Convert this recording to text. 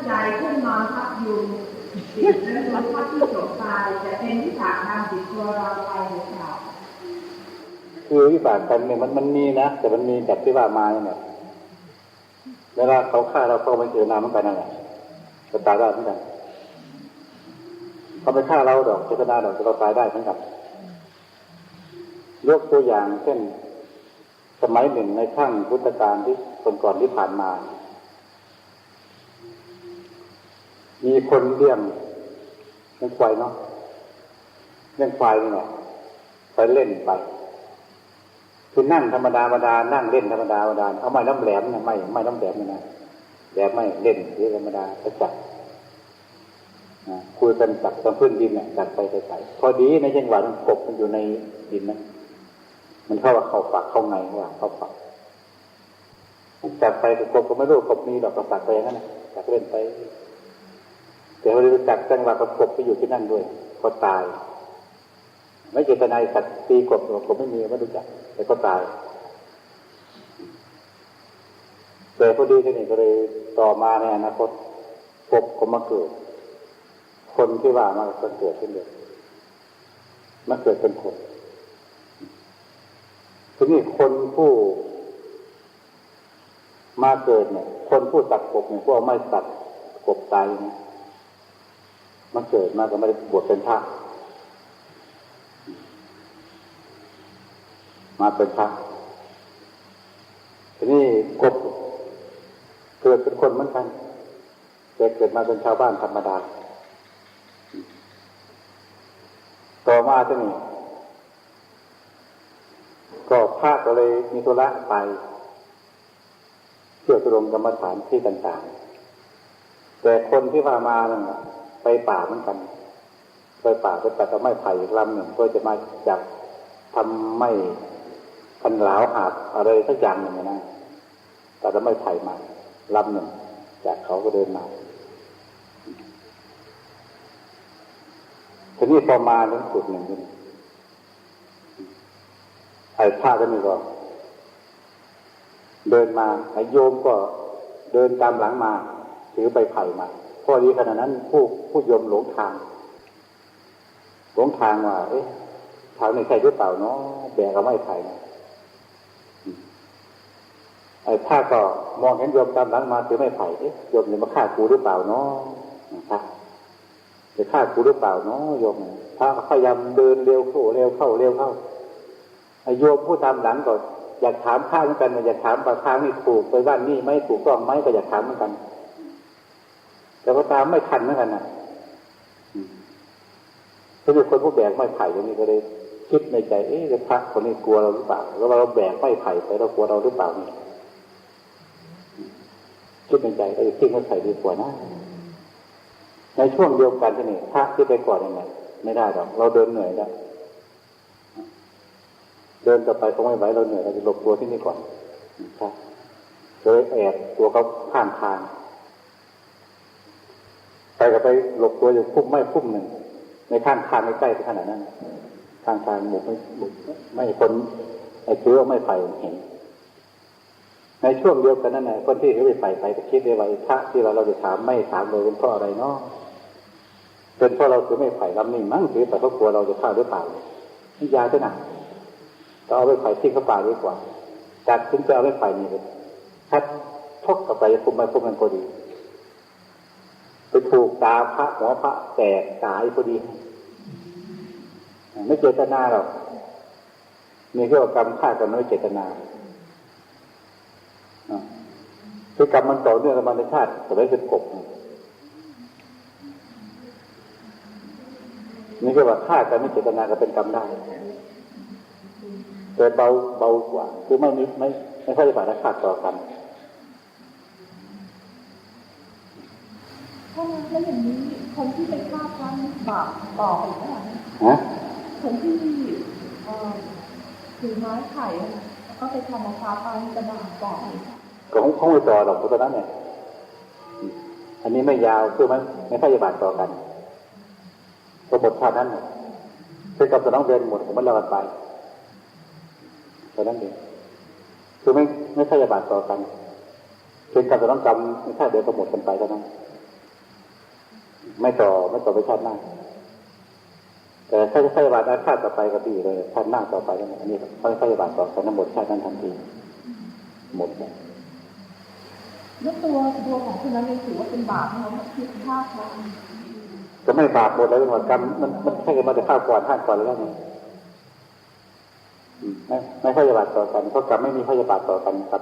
ใจขึ้นนอนพักอยู่จิตและลมพัดที่จบตายจะเป็นวิบากทางจิตตัวเราไปหรือเปล่าคือวิบากกรรมเนี่ยมันมีนะแต่มันมีแบบที่ว่ามาเนี่ยเวลาเขาฆ่าเราเขาไม่เจอน้ำเหมือนกันนั่นแหละจะตายได้เหมือนกันเขาไปฆ่าเราดอกเจตนาดอกจะเราตายได้เหมือนกันยกตัวอย่างเช่นสมัยหนึ่งในครั้งพุทธกาลที่ก่อนที่ผ่านมามีคนเลี้ยงควายเนาะเลี้ยงควายนี่แหละไปเล่นไปคือนั่งธรรมดานั่งเล่นธรรมดาเอาไม้น้ำแหลมเนี่ยไม่น้ำแหลมเนี่ยนะแหลมไม่เล่นที่ธรรมดาก็จับคุยกันจับตรงพื้นดินเนี่ยจับไปใส่พอดีในจังหวะมันกบมันอยู่ในดินนะมันเข้าว่าเข้าฝักเข้าไงว่าเข้าฝักจับไปกบก็ไม่รู้กบมีดอกกระสับไปอย่างนั้นนะจับเล่นไปแต่พอดีจับจังหวะกบไปอยู่ที่นั่นด้วยก็ตายไม่เจตนาสัตว์ตีกบไม่มีไม่รู้จักแต่ก็ตายแต่พอดีที่นี่ก็เลยต่อมาในอนาคตกบก็มาเกิดคนที่ว่ามาเกิดขึ้นเลยมาเกิดเป็นคนทีนี้คนผู้มาเกิดเนี่ยคนผู้ตัดกบเนี่ยพวกไม่ตัดกบตายเนี่ยมาเกิดมาก็ไม่ได้บวชเป็นพระมาเป็นพระทีนี้กบเกิดเป็นคนเหมือนกันแต่เกิดมาเป็นชาวบ้านธรรมดาต่อมาที่นี่ก็พระก็เลยมีธุระไปเที่ยวตุรงกรรมฐานที่ต่างๆแต่คนที่ว่ามานั่นไปป่าเหมือนกันไปป่าไปตัดไม้ไผ่ลำหนึ่งเพื่อจะมาจากทำไม้กันหลาวหาบอะไรสักอย่างหนึ่งนะแต่จะไม่ไผ่มาลำหนึ่งจากเขาก็เดินมาทีนี้พอมาถึงจุดหนึ่งไอ้พระก็นี่ก็เดินมาไอ้โยมก็เดินตามหลังมาถือใบไผ่มาพอดีขณะนั้นผู้โยมหลงทางว่าเอ๊ะทางนี้ใช่หรือเปล่าเนาะแบกเอาไม้ไผ่ไอ้พระก็มองเห็นโยมตามหลังมาถือไม้ไผ่เอ๊ะโยมจะมาฆ่ากูหรือเปล่าเนาะครับจะฆ่ากูหรือเปล่าเนาะโยมพระพยายามเดินเร็วเข้าไอ้โยมผู้ตามหลังก็อยากถามข้าเหมือนกันอยากถามว่าทางนี้ถูกไปบ้านนี่ไม่ถูกต้องไหมก็อยากถามเหมือนกันแต่ก็ตามไม่ทันเหมือนกันนะถ้าเป็นคนผู้แบกไม้ไผ่ตรงนี้ก็เลยคิดในใจเอ๊ะพระคนนี้กลัวเราหรือเปล่าแล้วเราแบกไม้ไผ่ไปเรากลัวเราหรือเปล่านี่คิดในใจก็จะทิ้งไม้ไผ่ดีกว่านะในช่วงเดียวกันที่นี่พระที่ไปก่อนยังไงไม่ได้หรอกเราเดินเหนื่อยแล้วเดินต่อไปคงไม่ไหวเราเหนื่อยเราจะหลบตัวที่นี่ก่อนครับเลยแอบตัวเขาข้างทางไปก็ไปหลบตัวอยู่พุ่มหนึ่งในข้างทางใกล้ๆขนาดนั้นข้างทางหมู่ไม่คนไอ้เชื้อไม่ไฟเห็นในช่วงเดียวกันนั่นแหละคนที่เขาไปก็คิดได้ไว้พระที่เราจะถามไม่ถามเลยเป็นเพราะอะไรเนาะเป็นเพราะเราถือไม่ไผ่ลำนี่มั้งถือแต่เขากลัวเราจะฆ่าหรือเปล่านี่ยาจะหนักก็เอาไปไผ่ทิ้งเข้าป่าดีกว่าจัดถึงจะเอาไปไผ่นี่เลยถ้าทกกับไปพุ่มมันพอดีไปถูกตาพระหัวพระแตกตายพอดีไม่เจตนาหรอกมีเรื่องกรรมฆ่ากันไม่เจตนาคือกรรมมันต่อเนื่องกับมันในชาติแต่ไม่เป็นกบนี่ก็ว่าฆ่ากันไม่เจตนาก็เป็นกรรมได้แต่เบากว่าคือไม่ค่อยจะผ่านฆ่าต่อกันถ้าแล้วอย่างนี้คนที่ไปฆ่าพระบาปต่ออีกแล้วคนที่ถือไม้ไผ่ก็ไปทำมะพร้าวไปจะบาปต่ออีกก็คงไม่ต่อหรอกเพราะฉะนั้นเนี่ยอันนี้ไม่ยาวคือไม่ค่อยจะบาปต่อกันก็หมดชาตินั้นเป็นกรรมจะต้องเดินหมดผมไม่ละกันไปเพราะนั้นเองคือไม่ค่อยจะบาปต่อกันเป็นกรรมจะต้องกรรมไม่ค่อยเดินก็หมดกันไปเท่านั้น ไม่ต่อไปชาติหน้าแต่ถ้าพยาบาทอาฆาตต่อไปก็ดีเลยชาติหน้าต่อไปก็อันนี้พยาบาทต่อไปทั้งหมดชาตินั้นทันทีหมดเลยแล้วตัวของคุณนั้นเองถือว่าเป็นบาปไหมคะที่ฆ่าเขา จะไม่บาปหมดแล้วหมดกรรมมันแค่มาจะฆ่าก่อนก่อนแล้วนี่ไม่พยาบาทต่อกันเพราะกรรมไม่มีพยาบาทต่อกันครับ